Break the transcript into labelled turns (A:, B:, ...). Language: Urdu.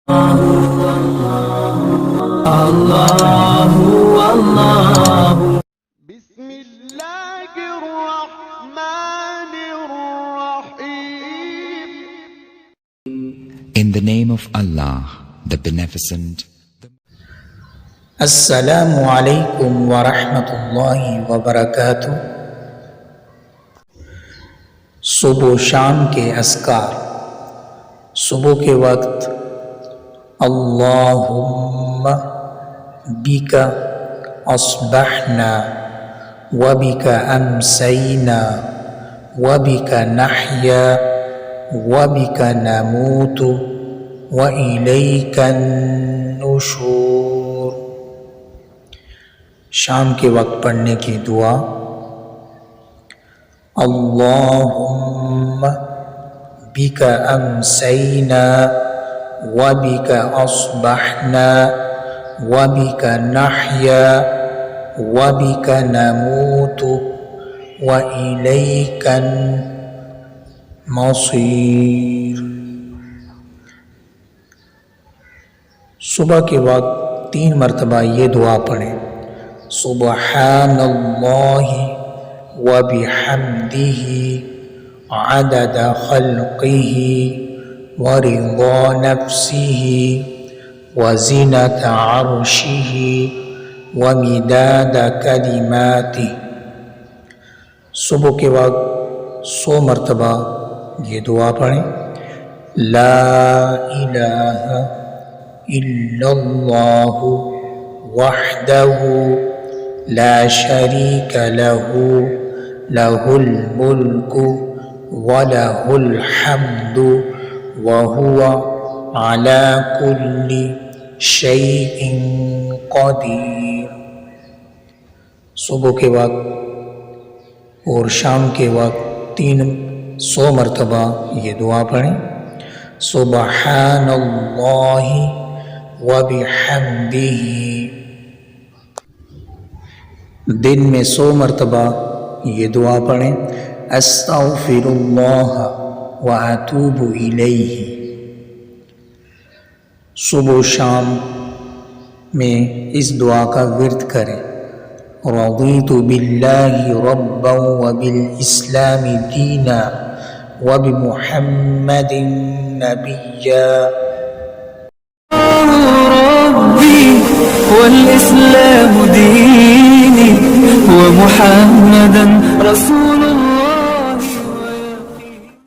A: بسم الله الرحمن الرحيم.
B: In the name of Allah, the Beneficent.
C: السلام علیکم ورحمۃ اللہ وبرکاتہ۔ صبح و شام کے اذکار۔ صبح کے وقت اللہم بک اصبحنا وبک امسینا وبک نحیا وبک نموت والیک النشور۔ شام کے وقت پڑھنے کی دعا اللہم بک امسینا وبک اصبحنا وبک نحیا وبک نموت والیک المصیر۔ صبح کے وقت 3 مرتبہ یہ دعا پڑھیں۔ سبحان اللہ وبحمدہ عدد خلقہ ورضا نفسہ وزنة عرشہ ومداد کلماتہ۔ صبح کے وقت 100 مرتبہ یہ دعا پڑھیں۔ لا الہ الا اللہ وحدہ لا شریک لہ لہ الملک ولہ الحمد وہو علی کل شیء قدیر۔ صبح کے وقت اور شام کے وقت 300 مرتبہ یہ دعا پڑھیں۔ سبحان اللہ وبحمدہ۔ دن میں 100 مرتبہ یہ دعا پڑھیں۔ استغفر اللہ واتوب الیہ۔ صبح و شام میں اس دعا کا ورد کریں۔ رضیت باللہ ربا وبالاسلام دینا وبمحمد نبیا۔
D: ربي والإسلام ديني ومحمدا رسول